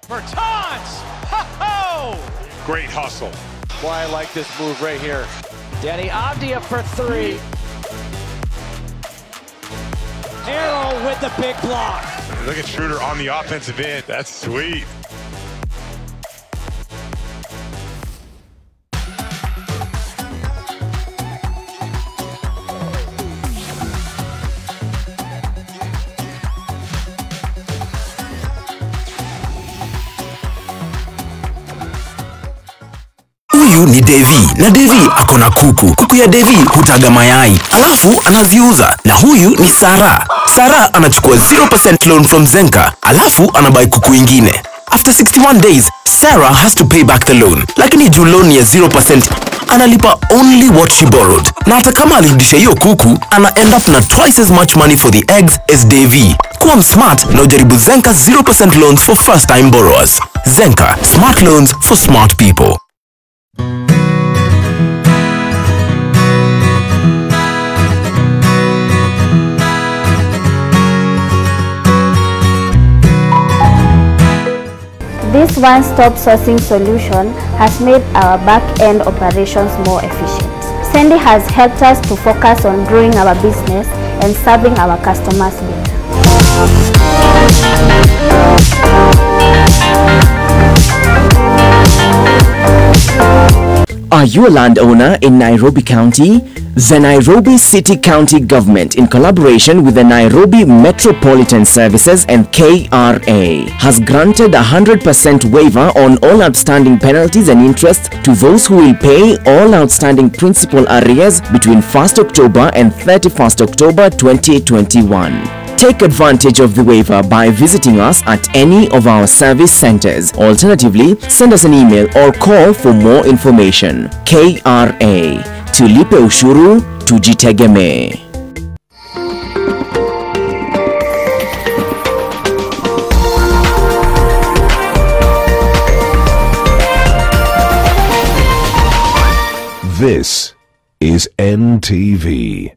Bertans! Ho-ho! Great hustle. Why I like this move right here. Danny Avdia for three. Arrow with the big block. Look at Schroeder on the offensive end. That's sweet. Huyu ni Devi na Devi akona kuku ya Devi hutaga mayai alafu anaziuza. Na huyu ni Sara anachukua 0% loan from Zenka alafu anabai kuku ingine. After 61 days Sarah has to pay back the loan, lakini juu loan ya 0% analipa only what she borrowed. Na hata kama alirudisha hiyo kuku ana end up na twice as much money for the eggs as Devi. Kuwa smart na ujaribu Zenka 0% loans for first time borrowers. Zenka, smart loans for smart people. This one-stop sourcing solution has made our back-end operations more efficient. Sandy has helped us to focus on growing our business and serving our customers better. Are you a landowner in Nairobi County? The Nairobi City County Government, in collaboration with the Nairobi Metropolitan Services and KRA, has granted a 100% waiver on all outstanding penalties and interest to those who will pay all outstanding principal arrears between 1st October and 31st October 2021. Take advantage of the waiver by visiting us at any of our service centers. Alternatively, send us an email or call for more information. KRA. Tulipe ushuru, tujitegemee. This is NTV.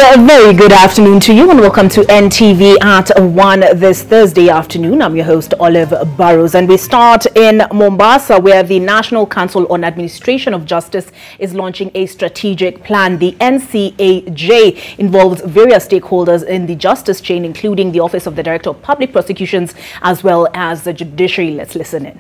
A very good afternoon to you and welcome to NTV at One this Thursday afternoon. I'm your host Olive Burrows, and we start in Mombasa, where the National Council on Administration of Justice is launching a strategic plan. The NCAJ involves various stakeholders in the justice chain, including the Office of the Director of Public Prosecutions as well as the judiciary. Let's listen in.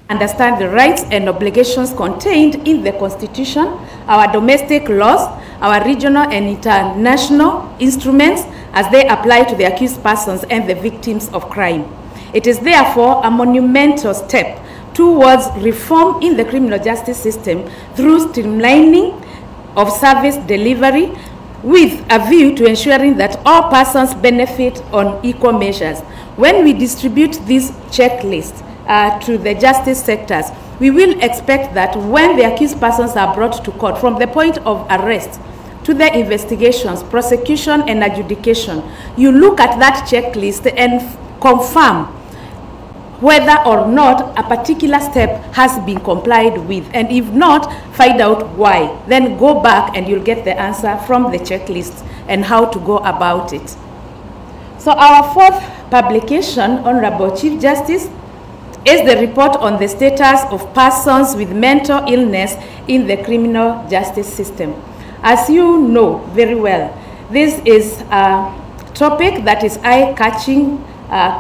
Understand the rights and obligations contained in the Constitution, our domestic laws, our regional and international instruments as they apply to the accused persons and the victims of crime. It is therefore a monumental step towards reform in the criminal justice system through streamlining of service delivery with a view to ensuring that all persons benefit on equal measures. When we distribute this checklist to the justice sectors, we will expect that when the accused persons are brought to court, from the point of arrest to the investigations, prosecution and adjudication, you look at that checklist and confirm whether or not a particular step has been complied with, and if not, find out why. Then go back and you'll get the answer from the checklist and how to go about it. So our fourth publication, Honorable Chief Justice, is the report on the status of persons with mental illness in the criminal justice system. As you know very well, this is a topic that is eye-catching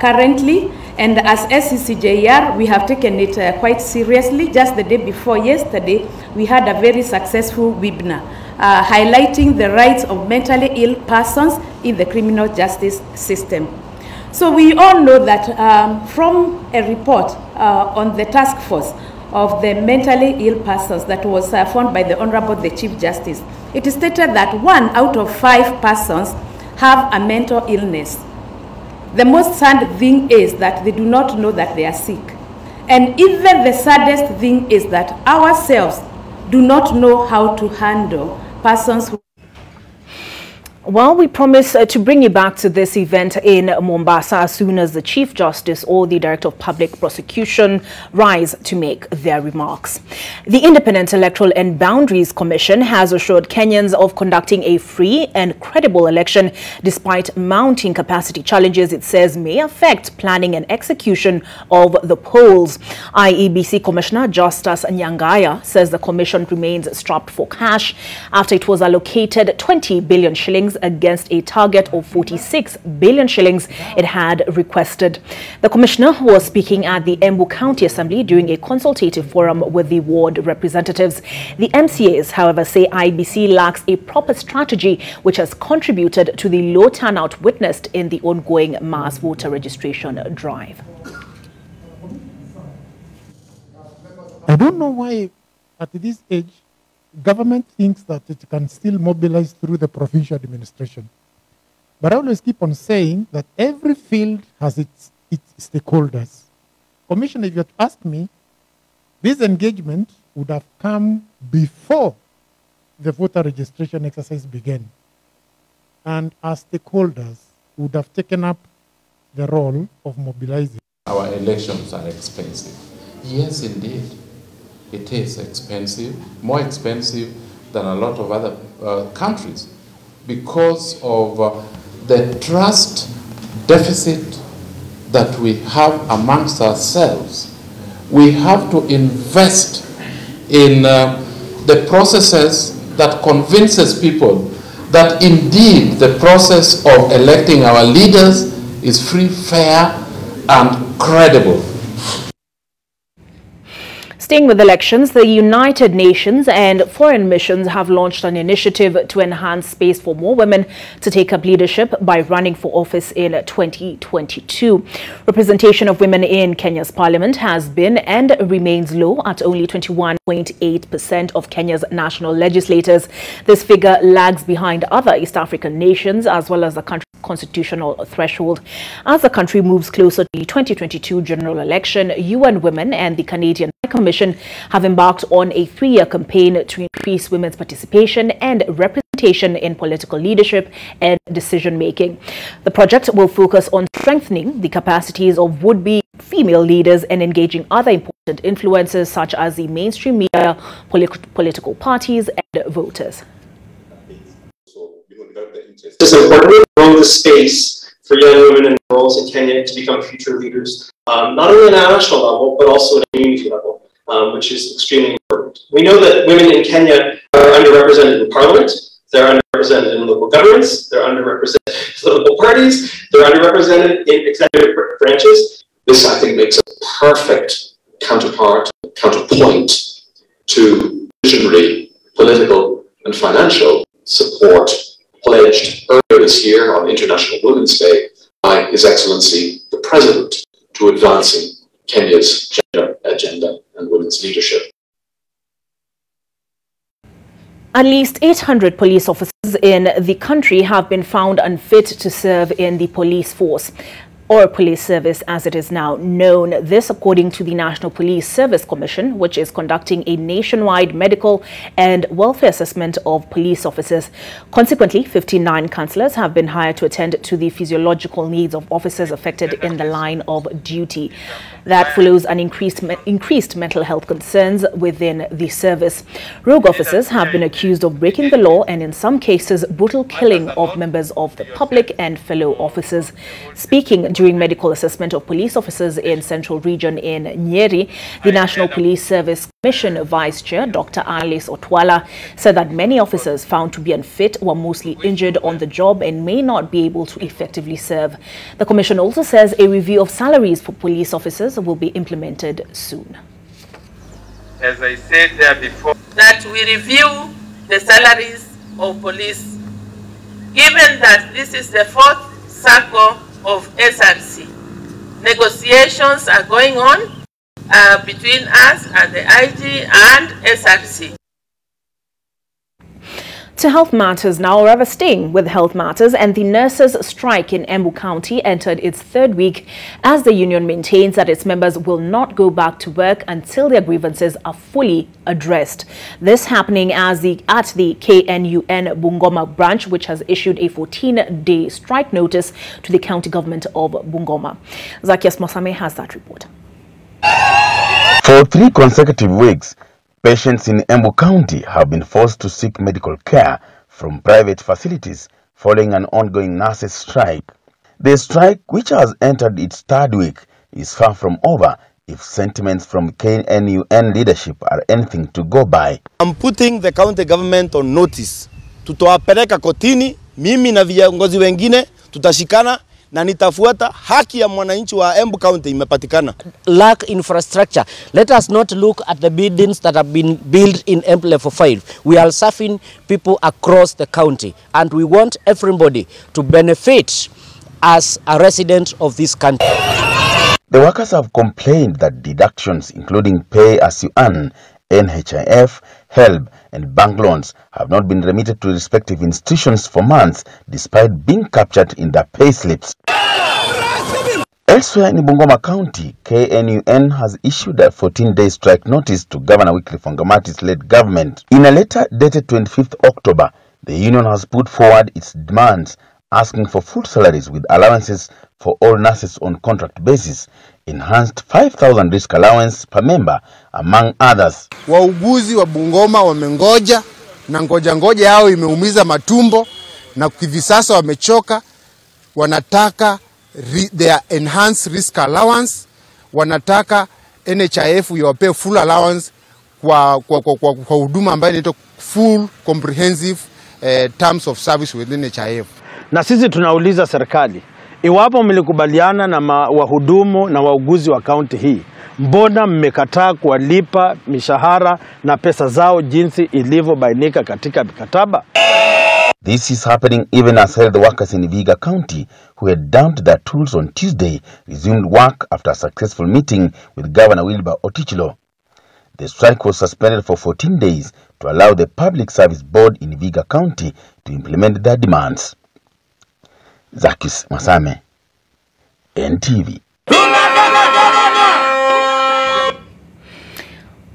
currently, and as SCCJR, we have taken it quite seriously. Just the day before yesterday, we had a very successful webinar highlighting the rights of mentally ill persons in the criminal justice system. So we all know that from a report on the task force of the mentally ill persons that was formed by the Honorable the Chief Justice, it is stated that 1 out of 5 persons have a mental illness. The most sad thing is that they do not know that they are sick. And even the saddest thing is that ourselves do not know how to handle persons who... Well, we promise to bring you back to this event in Mombasa as soon as the Chief Justice or the Director of Public Prosecution rise to make their remarks. The Independent Electoral and Boundaries Commission has assured Kenyans of conducting a free and credible election despite mounting capacity challenges it says may affect planning and execution of the polls. IEBC Commissioner Justus Nyangaya says the commission remains strapped for cash after it was allocated 20 billion shillings against a target of 46 billion shillings it had requested. The commissioner was speaking at the Embu County Assembly during a consultative forum with the ward representatives. The MCAs, however, say IBC lacks a proper strategy which has contributed to the low turnout witnessed in the ongoing mass voter registration drive. I don't know why at this age government thinks that it can still mobilize through the provincial administration. But I always keep on saying that every field has its stakeholders. Commissioner, if you had asked me, this engagement would have come before the voter registration exercise began. And as stakeholders would have taken up the role of mobilizing. Our elections are expensive. Yes, indeed. It is expensive, more expensive than a lot of other countries because of the trust deficit that we have amongst ourselves. We have to invest in the processes that convinces people that indeed the process of electing our leaders is free, fair, and credible. Staying with elections, the United Nations and foreign missions have launched an initiative to enhance space for more women to take up leadership by running for office in 2022. Representation of women in Kenya's parliament has been and remains low at only 21.8% of Kenya's national legislators. This figure lags behind other East African nations as well as the country's constitutional threshold. As the country moves closer to the 2022 general election, UN Women and the Canadian Commission have embarked on a 3-year campaign to increase women's participation and representation in political leadership and decision-making. The project will focus on strengthening the capacities of would-be female leaders and engaging other important influencers such as the mainstream media, political parties, and voters. It's important to grow the space for young women and girls in Kenya to become future leaders, not only at a national level, but also at a community level. Which is extremely important. We know that women in Kenya are underrepresented in parliament, they're underrepresented in local governments, they're underrepresented in political parties, they're underrepresented in executive branches. This, I think, makes a perfect counterpoint to visionary political and financial support pledged earlier this year on International Women's Day by His Excellency the President to advancing Kenya's gender agenda and women's leadership. At least 800 police officers in the country have been found unfit to serve in the police force, or police service as it is now known. This according to the National Police Service Commission, which is conducting a nationwide medical and welfare assessment of police officers. Consequently, 59 counsellors have been hired to attend to the physiological needs of officers affected in the line of duty. That follows an increased mental health concerns within the service. Rogue officers have been accused of breaking the law and in some cases brutal killing of members of the public and fellow officers. Speaking during medical assessment of police officers in Central Region in Nyeri, the National Police Service Commission Vice Chair Dr. Alice Otwala said that many officers found to be unfit were mostly injured on the job and may not be able to effectively serve. The Commission also says a review of salaries for police officers will be implemented soon. As I said there before, that we review the salaries of police, given that this is the 4th cycle of SRC. Negotiations are going on between us and the IG and SRC. To health matters now, or rather staying with health matters, and the nurses' strike in Embu County entered its third week as the union maintains that its members will not go back to work until their grievances are fully addressed. This happening at the KNUN Bungoma branch, which has issued a 14-day strike notice to the county government of Bungoma. Zacchaeus Mosame has that report. For 3 consecutive weeks, patients in Embu County have been forced to seek medical care from private facilities following an ongoing nurses' strike. The strike, which has entered its third week, is far from over if sentiments from KNUN leadership are anything to go by. I'm putting the county government on notice. Tutawapeleka kotini, mimi na viongozi wengine tutashikana na nitafuata haki ya mwananchi wa Embu County imepatikana. Lack infrastructure. Let us not look at the buildings that have been built in Embu Level 5. We are serving people across the county and we want everybody to benefit as a resident of this country. The workers have complained that deductions including pay as you earn, NHIF, HELB and bank loans have not been remitted to respective institutions for months despite being captured in their pay slips. Elsewhere in Bungoma County, KNUN has issued a 14-day strike notice to Governor Wycliffe Wangamati's led government. In a letter dated 25th October, the union has put forward its demands asking for full salaries with allowances for all nurses on contract basis, enhanced 5,000 risk allowance per member, among others. Wauguzi wa Bungoma wamengoja na ngoja yao imeumiza matumbo na hivi sasa wamechoka, wanataka their enhanced risk allowance, wanataka NHIF iwape full allowance kwa huduma ambayo inaitwa full comprehensive terms of service with NHIF. Na sisi tunauliza serikali, iwapo mlikubaliana na wahudumu na wauguzi wa kaunti hii, mbona mmekataa kuwalipa mishahara na pesa zao jinsi ilivyobainika katika mikataba? This is happening even as health workers in Vihiga County, who had dumped their tools on Tuesday, resumed work after a successful meeting with Governor Wilbur Otichilo. The strike was suspended for 14 days to allow the Public Service Board in Vihiga County to implement their demands. Zacchaeus Masame, NTV.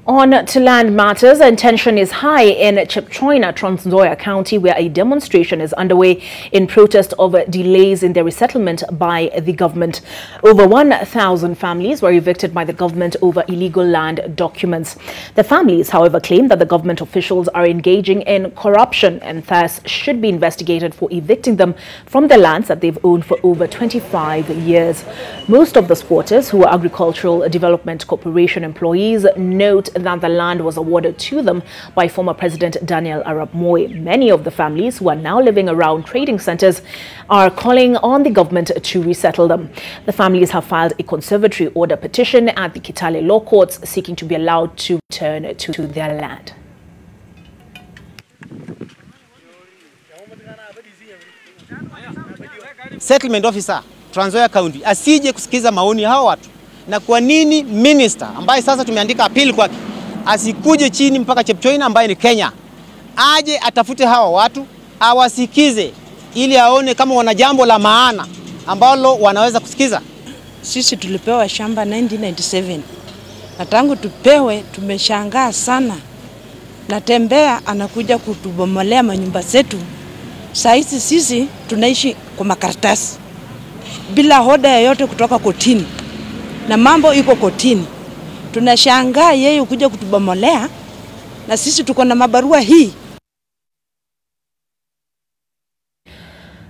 On to land matters, and tension is high in Chepchoina, Trans Nzoia County, where a demonstration is underway in protest of delays in their resettlement by the government. Over 1,000 families were evicted by the government over illegal land documents. The families, however, claim that the government officials are engaging in corruption and thus should be investigated for evicting them from the lands that they've owned for over 25 years. Most of the squatters, who are Agricultural Development Corporation employees, note that the land was awarded to them by former President Daniel Arap Moi. Many of the families who are now living around trading centers are calling on the government to resettle them. The families have filed a conservatory order petition at the Kitale Law Courts seeking to be allowed to return to their land. Settlement officer Trans Nzoia County asije kusikiza maoni hao watu. Na kwa nini minister ambaye sasa tumeandika appeal kwake asikuje chini mpaka Chepchoina ambaye ni Kenya, aje atafute hawa watu awasikize ili aone kama wana jambo la maana ambalo wanaweza kusikiza. Sisi tulipewa shamba 1997 na tangu tupewe tumeshangaa sana. Natembea anakuja kutubomolea manyumba zetu. Saizi sisi tunaishi kwa makaratasi bila hoda yoyote kutoka kotini. Na mambo iko kotini. Tunashangaa yeye kuja kutubomolea na sisi tuko na mabarua hii.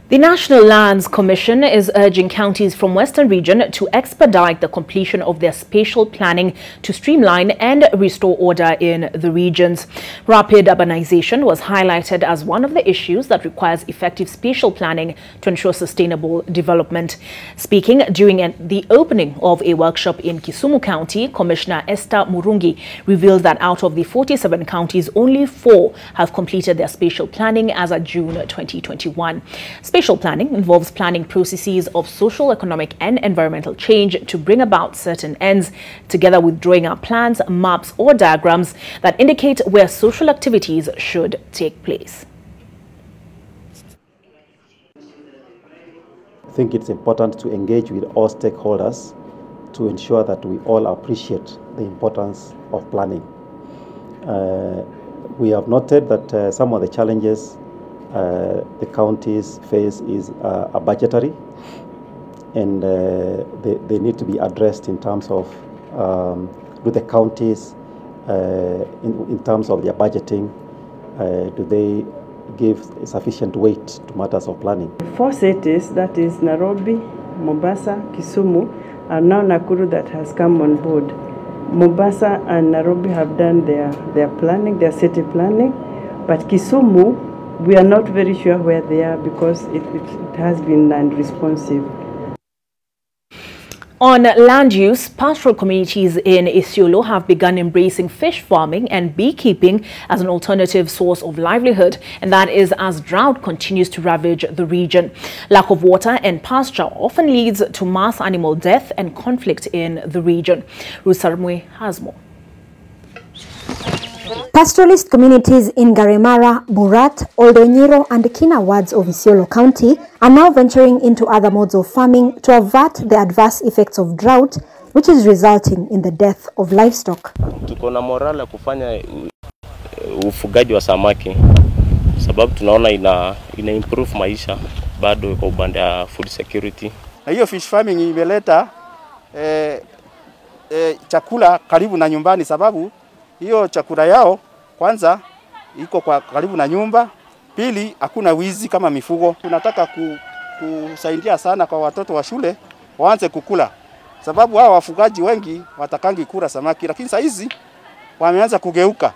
The National Lands Commission is urging counties from Western Region to expedite the completion of their spatial planning to streamline and restore order in the regions. Rapid urbanization was highlighted as one of the issues that requires effective spatial planning to ensure sustainable development. Speaking during the opening of a workshop in Kisumu County, Commissioner Esther Murungi revealed that out of the 47 counties, only 4 have completed their spatial planning as of June 2021. Spatial Spatial planning involves planning processes of social, economic and environmental change to bring about certain ends, together with drawing up plans, maps or diagrams that indicate where social activities should take place. I think it's important to engage with all stakeholders to ensure that we all appreciate the importance of planning. We have noted that some of the challenges the counties face is budgetary, and they need to be addressed in terms of do the counties, in terms of their budgeting, do they give sufficient weight to matters of planning? 4 cities, that is Nairobi, Mombasa, Kisumu, and now Nakuru that has come on board. Mombasa and Nairobi have done their planning, their city planning, but Kisumu, we are not very sure where they are because it has been non-responsive. On land use, pastoral communities in Isiolo have begun embracing fish farming and beekeeping as an alternative source of livelihood, and that is as drought continues to ravage the region. Lack of water and pasture often leads to mass animal death and conflict in the region. Rusarmwe has more. Pastoralist communities in Garemara, Burat, Oldonyiro and Kina wards of Isiolo County are now venturing into other modes of farming to avert the adverse effects of drought, which is resulting in the death of livestock. Tuko na moral ya kufanya ufugaji wa samaki sababu tunaona ina improve maisha bado kwa upande wa food security. Na hiyo fish farming imeleta chakula karibu na nyumbani, sababu hiyo chakula yao kwanza iko kwa karibu na nyumba, pili hakuna wizi kama mifugo. Tunataka kusaidia sana kwa watoto wa shule waanze kukula, sababu hao wafugaji wengi watakangi kula samaki, lakini saa hizi wameanza kugeuka.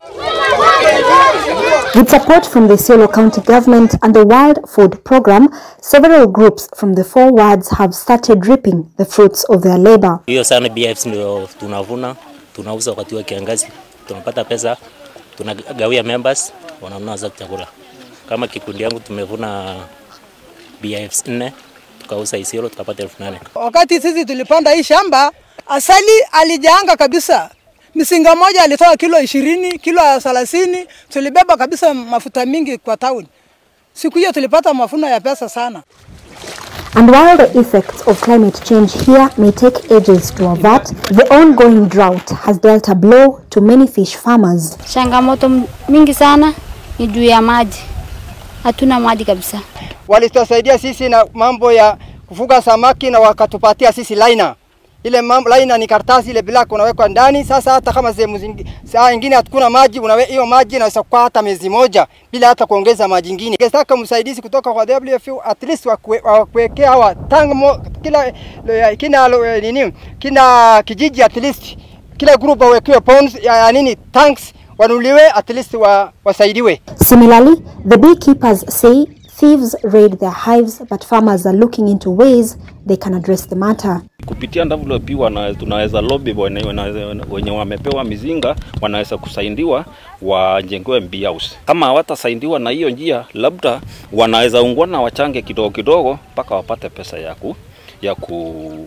With support from the Isiolo County Government and the World Food Program, several groups from the 4 wards have started reaping the fruits of their labor. Hiyo sana BFs ndio tunavuna, tunauza wakati wa kiangazi, tunapata pesa, tunagawia members, wananunua za chakula. Kama kikundi yangu tumevuna BFs 4, tukauza Isiolo tukapata 8,000. Wakati sisi tulipanda hii shamba, asali alijaanga kabisa. Misinga moja alitoa kilo 20, kilo 30, tulibeba kabisa mafuta mingi kwa town. Siku hiyo tulipata mafuno ya pesa sana. And while the effects of climate change here may take ages to avert, the ongoing drought has dealt a blow to many fish farmers. Changamoto mingi sana ni juu ya maji. Hatuna maji kabisa. Walitusaidia sisi na mambo ya kufuga samaki na wakatupatia sisi liner. Ile liner ni karatasi ile black unawekwa ndani. Sasa hata kama saa nyingine hakuna maji, unaweka hiyo maji inaweza kwa hata miezi moja bila hata kuongeza maji nyingine. Ningetaka msaidizi kutoka kwa WFU at least wakuwekea hawa tangu kila kijiji at least kila group wawekewe ponds ya tanks wanuliwe at least wasaidiwe. Similarly, the beekeepers say thieves raid their hives, but farmers are looking into ways they can address the matter. Kupitia WFP tunaweza lobby wenye wamepewa mizinga wanaweza kusaidiwa wajengewe beehouse. Kama hawatasaidiwa na hiyo njia, labda wanaweza ungwana wachange kidogo kidogo mpaka wapate pesa ya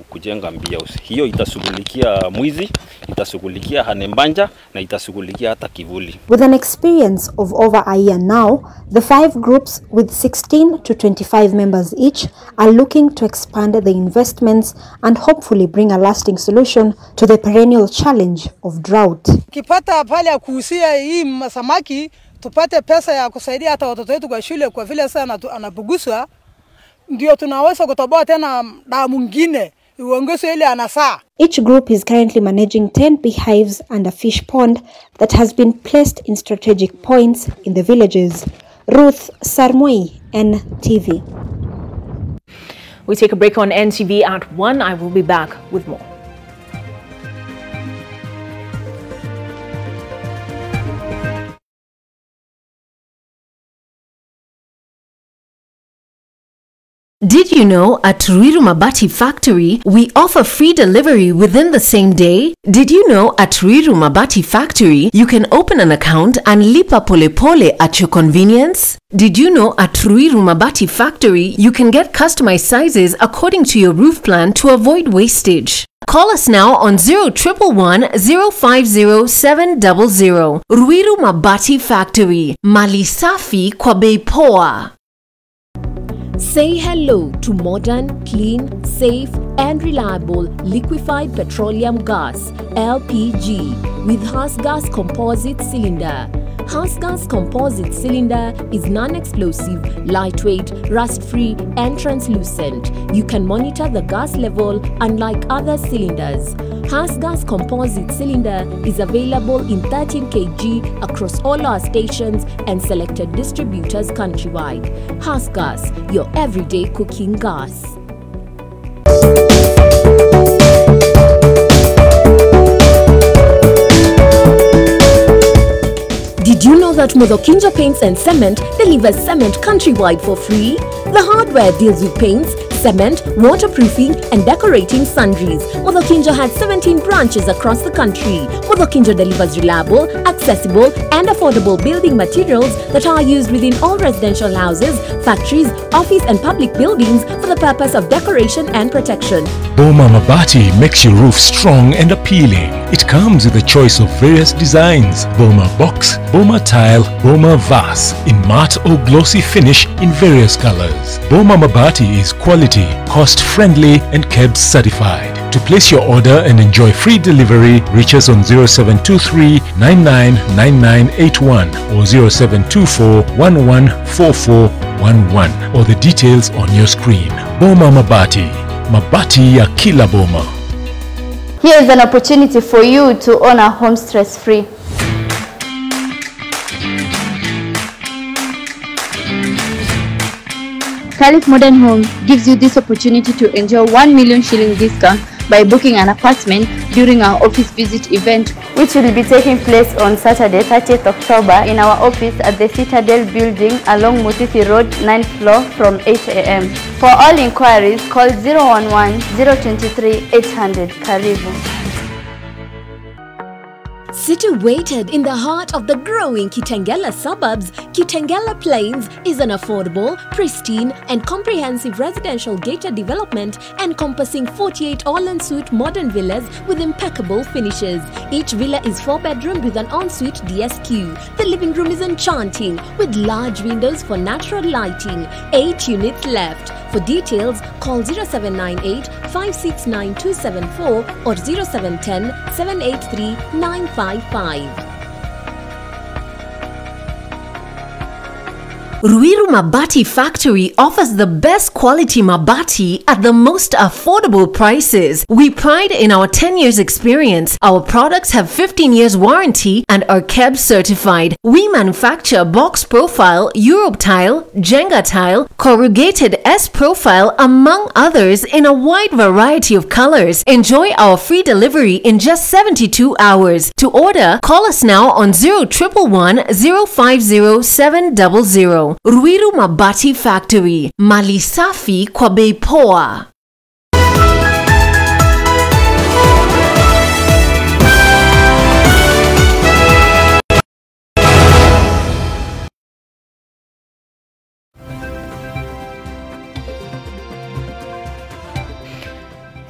kujenga beehouse. Hiyo itashughulikia mwizi, itashughulikia hanembanja na itashughulikia hata kivuli. With an experience of over a year now, the 5 groups with 16 to 25 members each are looking to expand the investments and hopefully bring a lasting solution to the perennial challenge of drought. Kipata pale ya kuhusia hii samaki, tupate pesa ya kusaidia hata watoto wetu kwa shule kwa vile sana anapuguswa, ndio tunaweza kutoboa tena dawa mwingine uongeze ile anafaa. Each group is currently managing 10 beehives and a fish pond that has been placed in strategic points in the villages. Ruth Sarmoi, NTV. We take a break on NTV at 1. I will be back with more. Did you know at Ruiru Mabati Factory, we offer free delivery within the same day? Did you know at Ruiru Mabati Factory, you can open an account and lipa pole pole at your convenience? Did you know at Ruiru Mabati Factory, you can get customized sizes according to your roof plan to avoid wastage? Call us now on 0111 050 700. Ruiru Mabati Factory, mali safi kwa bei poa. Say hello to modern, clean, safe and reliable liquefied petroleum gas (LPG) with Hasgas composite cylinder. Hasgas composite cylinder is non-explosive, lightweight, rust-free and translucent. You can monitor the gas level unlike other cylinders. Hasgas composite cylinder is available in 13 kg across all our stations and selected distributors countrywide. Hasgas, your everyday cooking gas. Did you know that Modokinjo Paints and Cement delivers cement countrywide for free? The hardware deals with paints, cement, waterproofing and decorating sundries. Modokinjo has 17 branches across the country. Modokinjo delivers reliable, accessible and affordable building materials that are used within all residential houses, factories, office and public buildings for the purpose of decoration and protection. Boma Mabati makes your roof strong and appealing. It comes with a choice of various designs: Boma Box, Boma Tile, Boma Vase, in matte or glossy finish in various colors. Boma Mabati is quality, cost-friendly and KEBS certified. To place your order and enjoy free delivery, reach us on 0723 999981 or 0724 114411 or the details on your screen. Boma Mabati. Mabati ya kila boma. Here is an opportunity for you to own a home stress-free. Calif Modern Home gives you this opportunity to enjoy 1 million shilling discount by booking an apartment during our office visit event, which will be taking place on Saturday, 30th October in our office at the Citadel building along Mutiti Road, 9th floor from 8 a.m. For all inquiries, call 011 023 800. Karibu. Situated in the heart of the growing Kitengela suburbs, Kitengela Plains is an affordable, pristine and comprehensive residential gated development encompassing 48 all-en-suite modern villas with impeccable finishes. Each villa is 4-bedroom with an ensuite DSQ. The living room is enchanting with large windows for natural lighting. 8 units left. For details, call 0798 569 274 or 0710 783 955. Ruiru Mabati Factory offers the best quality mabati at the most affordable prices. We pride in our 10 years experience. Our products have 15 years warranty and are KEBS certified. We manufacture box profile, Europe tile, Jenga tile, corrugated S profile, among others, in a wide variety of colors. Enjoy our free delivery in just 72 hours. To order, call us now on 0111 050 700. Ruiru Mabati Factory, mali safi kwa bei poa.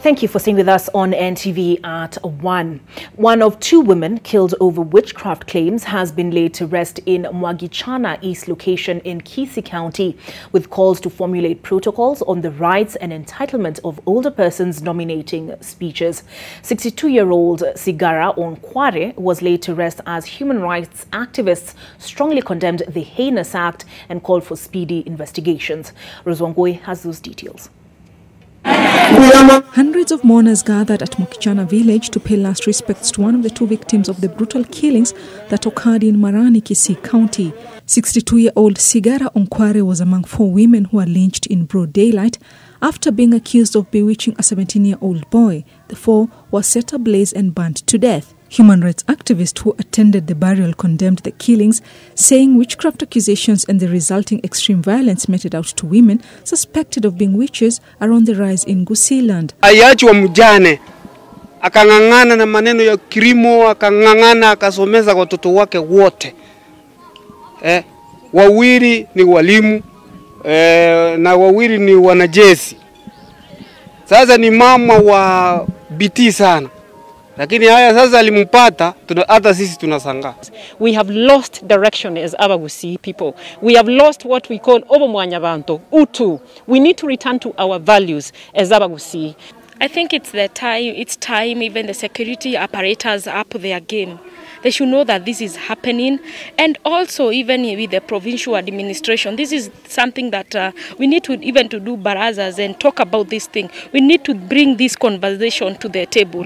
Thank you for staying with us on NTV at One. One of 2 women killed over witchcraft claims has been laid to rest in Mwagichana East location in Kisii County, with calls to formulate protocols on the rights and entitlement of older persons nominating speeches. 62-year-old Sigara Onkware was laid to rest as human rights activists strongly condemned the heinous act and called for speedy investigations. Rozwangoi has those details. Hundreds of mourners gathered at Mwagichana village to pay last respects to one of the 2 victims of the brutal killings that occurred in Marani, Kisii County. 62-year-old Sigara Onkware was among 4 women who were lynched in broad daylight after being accused of bewitching a 17-year-old boy. The 4 were set ablaze and burnt to death. Human rights activists who attended the burial condemned the killings, saying witchcraft accusations and the resulting extreme violence meted out to women suspected of being witches are on the rise in Gusii land. Aliachwa mjane, akang'ang'ana na maneno ya kilimo, akang'ang'ana akasomeza watoto wake wote. Wawili ni walimu na wawili ni wanajeshi. Sasa ni mama wa biti sana. Lakini haya sasa alimpata, hata sisi tunashangaa. We have lost direction as Abagusi people. We have lost what we call Obomwanyabanto, Utu. We need to return to our values as Abagusi. I think it's time even the security apparatus up their game. They should know that this is happening, and also even with the provincial administration, this is something that we need to even to do barazas and talk about this thing. We need to bring this conversation to the table.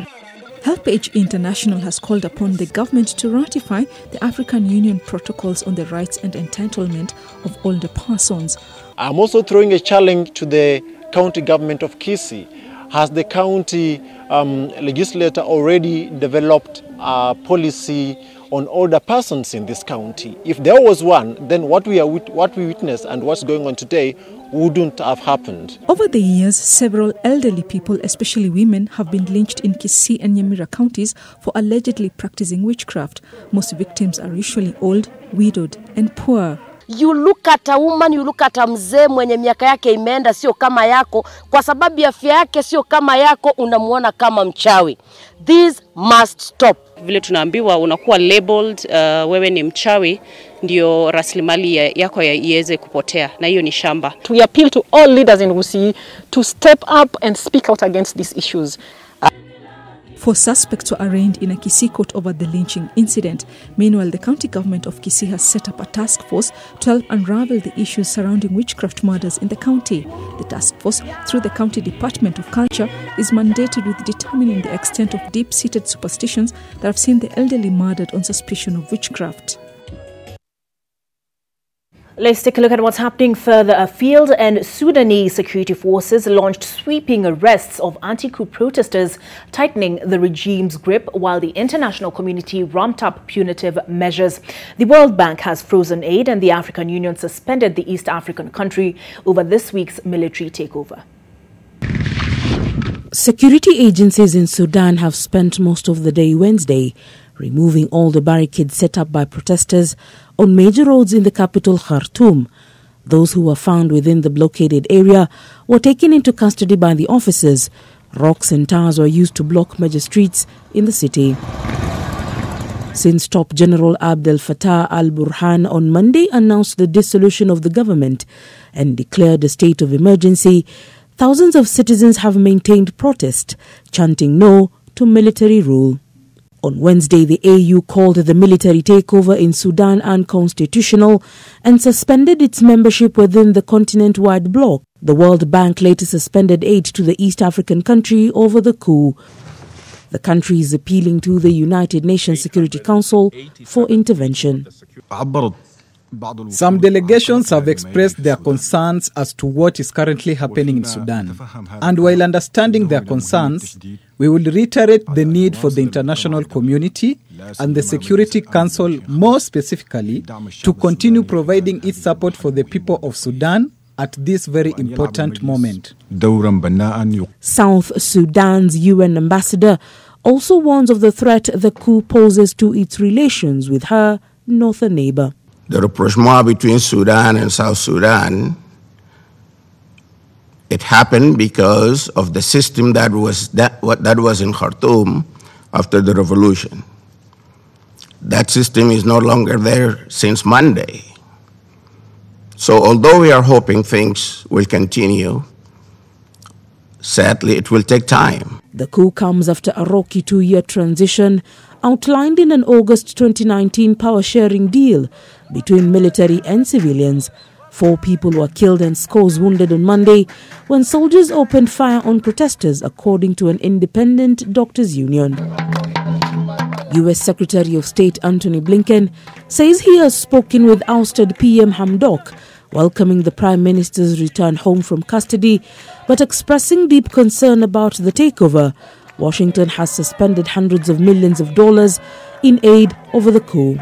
HelpAge International has called upon the government to ratify the African Union protocols on the rights and entitlement of older persons. I'm also throwing a challenge to the county government of Kisii. Has the county legislator already developed a policy on older persons in this county? If there was one, then what we witnessed and what's going on today wouldn't have happened. Over the years, several elderly people, especially women, have been lynched in Kisii and Nyamira counties for allegedly practicing witchcraft. Most victims are usually old, widowed and poor. You look at a woman, you look at a mzee mwenye miaka yake imeenda sio kama yako, kwa sababu afya yake sio kama yako, unamuona kama mchawi. This must stop. Vile tunaambiwa unakuwa labeled wewe ni mchawi, ndio rasilimali yako iweze kupotea, na hiyo ni shamba. We appeal to all leaders in Gusii to step up and speak out against these issues. 4 suspects were arraigned in a Kisii court over the lynching incident. Meanwhile, the county government of Kisii has set up a task force to help unravel the issues surrounding witchcraft murders in the county. The task force, through the County Department of Culture, is mandated with determining the extent of deep-seated superstitions that have seen the elderly murdered on suspicion of witchcraft. Let's take a look at what's happening further afield. And Sudanese security forces launched sweeping arrests of anti-coup protesters, tightening the regime's grip while the international community ramped up punitive measures. The World Bank has frozen aid and the African Union suspended the East African country over this week's military takeover. Security agencies in Sudan have spent most of the day Wednesday removing all the barricades set up by protesters on major roads in the capital Khartoum. Those who were found within the blockaded area were taken into custody by the officers. Rocks and tires were used to block major streets in the city. Since Top General Abdel Fattah al-Burhan on Monday announced the dissolution of the government and declared a state of emergency, thousands of citizens have maintained protest, chanting no to military rule. On Wednesday, the AU called the military takeover in Sudan unconstitutional and suspended its membership within the continent-wide bloc. The World Bank later suspended aid to the East African country over the coup. The country is appealing to the United Nations Security Council for intervention. Some delegations have expressed their concerns as to what is currently happening in Sudan. And while understanding their concerns, we will reiterate the need for the international community and the Security Council more specifically to continue providing its support for the people of Sudan at this very important moment. South Sudan's UN ambassador also warns of the threat the coup poses to its relations with her northern neighbor. The rapprochement between Sudan and South Sudan, it happened because of the system that was in Khartoum after the revolution. That system is no longer there since Monday. So although we are hoping things will continue, sadly it will take time. The coup comes after a rocky 2-year transition outlined in an August 2019 power-sharing deal between military and civilians. 4 people were killed and scores wounded on Monday when soldiers opened fire on protesters, according to an independent doctors' union. U.S. Secretary of State Antony Blinken says he has spoken with ousted PM Hamdok, welcoming the Prime Minister's return home from custody, but expressing deep concern about the takeover Washington has suspended hundreds of millions of dollars in aid over the coup.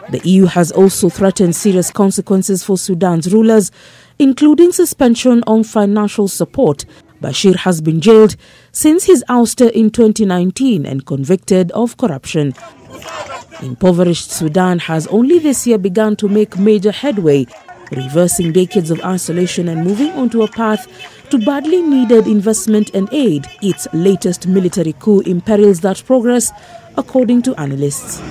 The EU has also threatened serious consequences for Sudan's rulers, including suspension on financial support. Bashir has been jailed since his ouster in 2019 and convicted of corruption. Impoverished Sudan has only this year begun to make major headway, reversing decades of isolation and moving onto a path to badly needed investment and aid. Its latest military coup imperils that progress, according to analysts.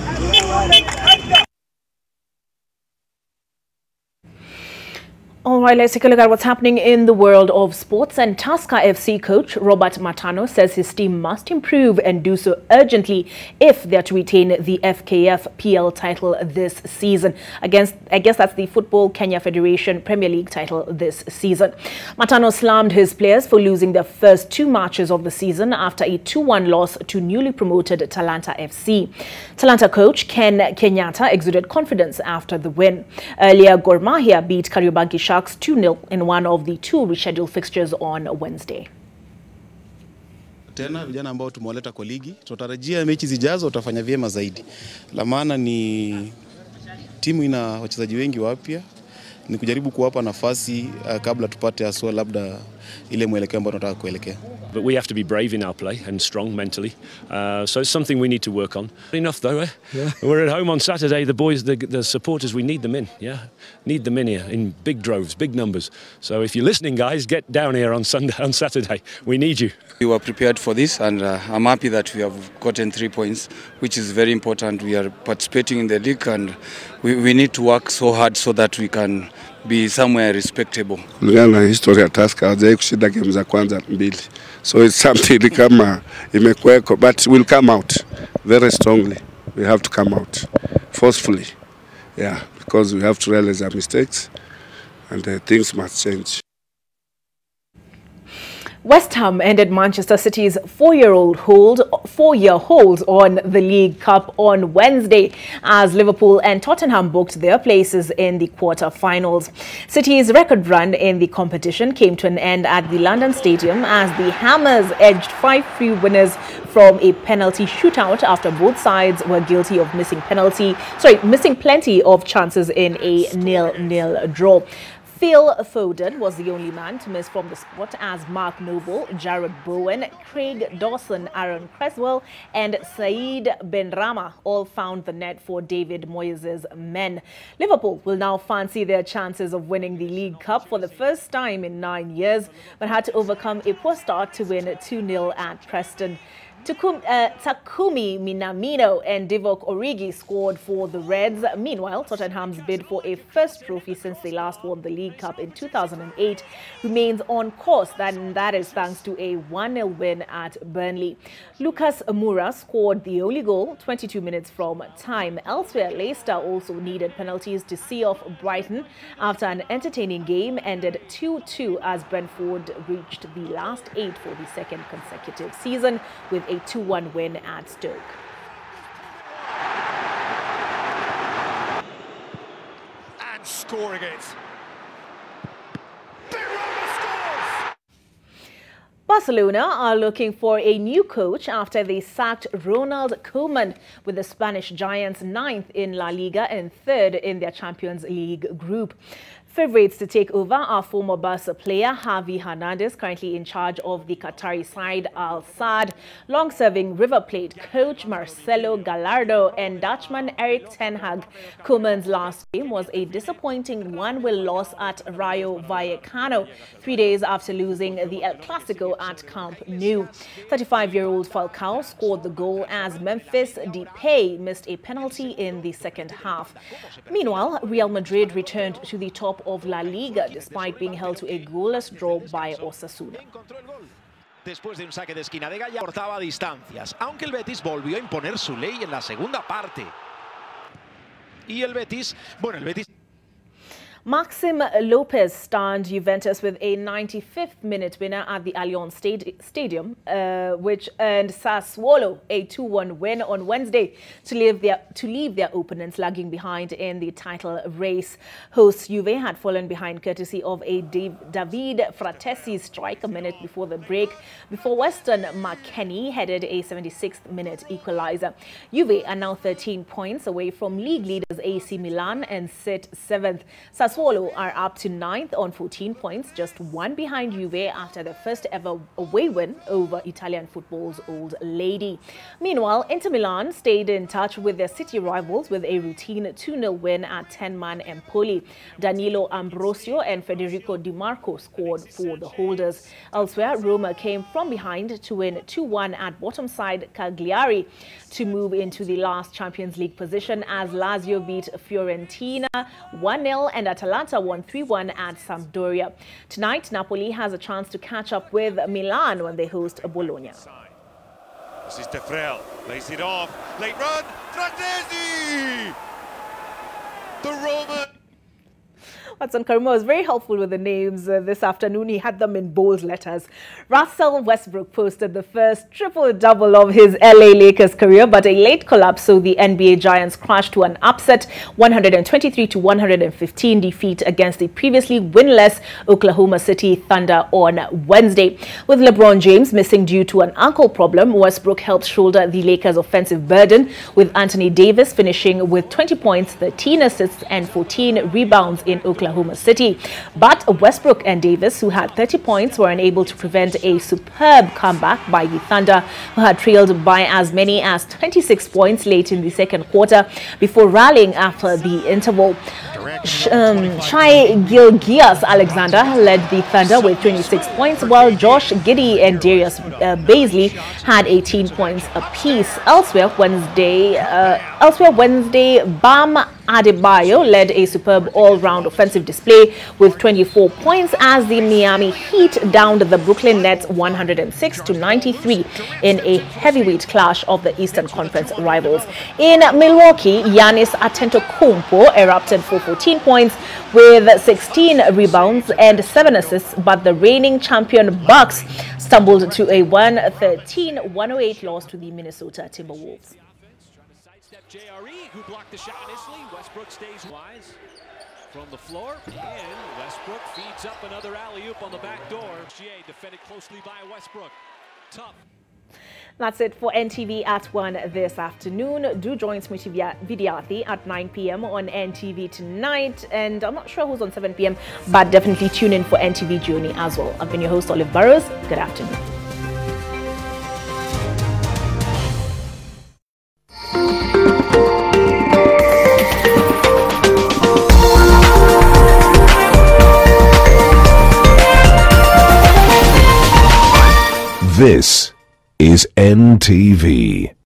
All right, let's take a look at what's happening in the world of sports. And Tusker FC coach Robert Matano says his team must improve and do so urgently if they are to retain the FKF PL title this season. I guess that's the Football Kenya Federation Premier League title this season. Matano slammed his players for losing their first 2 matches of the season after a 2-1 loss to newly promoted Talanta FC. Talanta coach Ken Kenyatta exuded confidence after the win. Earlier, Gor Mahia beat Kariobangi Sharks 2-0 in one of the 2 rescheduled fixtures on Wednesday. Tena vijana ambao tumewaleta kwa ligi, tunatarajia mechi zijazo utafanya vyema zaidi. La maana ni timu ina wachezaji wengi wapya, ni kujaribu kuwapa nafasi kabla tupate aswa labda ile mwelekeo ambao tunataka kuelekea. But we have to be brave in our play and strong mentally. So it's something we need to work on. Enough though, eh? Yeah. We're at home on Saturday. The boys, the supporters, we need them in. Yeah, need them in here in big droves, big numbers. So if you're listening, guys, get down here on Saturday. We need you. We were prepared for this, and I'm happy that we have gotten 3 points, which is very important. We are participating in the league, and we need to work so hard so that we can be somewhere respectable. Kulingana na historia ya Tusker hajai kushinda game za kwanza 2. So it's something kama imekuweko, but we'll come out very strongly. We have to come out forcefully. Yeah, because we have to realize our mistakes and things must change. West Ham ended Manchester City's 4-year hold on the League Cup on Wednesday as Liverpool and Tottenham booked their places in the quarter-finals. City's record run in the competition came to an end at the London Stadium as the Hammers edged 5-3 winners from a penalty shootout after both sides were guilty of missing plenty of chances in a 0-0 draw. Phil Foden was the only man to miss from the spot as Mark Noble, Jared Bowen, Craig Dawson, Aaron Creswell and Saeed Benrahma all found the net for David Moyes' men. Liverpool will now fancy their chances of winning the League Cup for the first time in 9 years, but had to overcome a poor start to win 2-0 at Preston. Takumi Minamino and Divock Origi scored for the Reds. Meanwhile, Tottenham's bid for a first trophy since they last won the League Cup in 2008 remains on course, and that is thanks to a 1-0 win at Burnley. Lucas Moura scored the only goal 22 minutes from time. Elsewhere, Leicester also needed penalties to see off Brighton after an entertaining game ended 2-2 as Brentford reached the last 8 for the second consecutive season with a 2-1 win at Stoke. And scoring it. Barcelona are looking for a new coach after they sacked Ronald Koeman, with the Spanish Giants 9th in La Liga and 3rd in their Champions League group. Favourites to take over are former Barca player Javi Hernandez, currently in charge of the Qatari side Al Sadd, long-serving River Plate coach Marcelo Gallardo and Dutchman Erik ten Hag. Koeman's last game was a disappointing 1-0 loss at Rayo Vallecano, 3 days after losing the El Clasico at Camp Nou. 35-year-old Falcao scored the goal as Memphis Depay missed a penalty in the second half. Meanwhile, Real Madrid returned to the top of La Liga despite being held to a goalless draw by Osasuna. Después de un saque de esquina de Gaya, cortaba distancias, aunque el Betis volvió a imponer su ley en la segunda parte. Y el Betis, Maxim Lopez stunned Juventus with a 95th minute winner at the Allianz Stadium, which earned Sassuolo a 2-1 win on Wednesday to leave their opponents lagging behind in the title race. Hosts Juve had fallen behind courtesy of a David Fratesi strike a minute before the break, before Weston McKennie headed a 76th minute equalizer. Juve are now 13 points away from league leaders AC Milan and sit 7th. Sassuolo are up to 9th on 14 points, just one behind Juve after their first ever away win over Italian football's old lady. Meanwhile, Inter Milan stayed in touch with their city rivals with a routine 2-0 win at 10-man Empoli. Danilo Ambrosio and Federico Di Marco scored for the holders. Elsewhere, Roma came from behind to win 2-1 at bottom side Cagliari to move into the last Champions League position as Lazio beat Fiorentina 1-0 and Atalanta won 3-1 at Sampdoria. Tonight, Napoli has a chance to catch up with Milan when they host Bologna. This is De Frel, lays it off, late run, Fratesi! The Roman... Watson Karimo was very helpful with the names this afternoon. He had them in bold letters. Russell Westbrook posted the first triple-double of his LA Lakers career, but a late collapse saw the NBA Giants crash to an upset 123-115 defeat against the previously winless Oklahoma City Thunder on Wednesday. With LeBron James missing due to an ankle problem, Westbrook helped shoulder the Lakers' offensive burden, with Anthony Davis finishing with 20 points, 13 assists and 14 rebounds in Oklahoma City. But Westbrook and Davis, who had 30 points, were unable to prevent a superb comeback by the Thunder, who had trailed by as many as 26 points late in the second quarter before rallying after the interval. Shai Gilgeous-Alexander led the Thunder with 26 points, while Josh Giddey and Darius Baisley had 18 points apiece. Elsewhere Wednesday, Bam Adebayo led a superb all-round offensive display with 24 points as the Miami Heat downed the Brooklyn Nets 106-93 in a heavyweight clash of the Eastern Conference rivals. In Milwaukee, Giannis Antetokounmpo erupted for 14 points with 16 rebounds and 7 assists, but the reigning champion Bucks stumbled to a 113-108 loss to the Minnesota Timberwolves. JRE, who blocked the shot initially. Westbrook stays wise from the floor, and Westbrook feeds up another alley-oop on the back door. GA defended closely by Westbrook. Tough. That's it for NTV at 1 this afternoon. Do join Smriti Vidyarthi at 9 p.m. on NTV tonight. And I'm not sure who's on 7 p.m., but definitely tune in for NTV Journey as well. I've been your host, Olive Burrows. Good afternoon. This is NTV.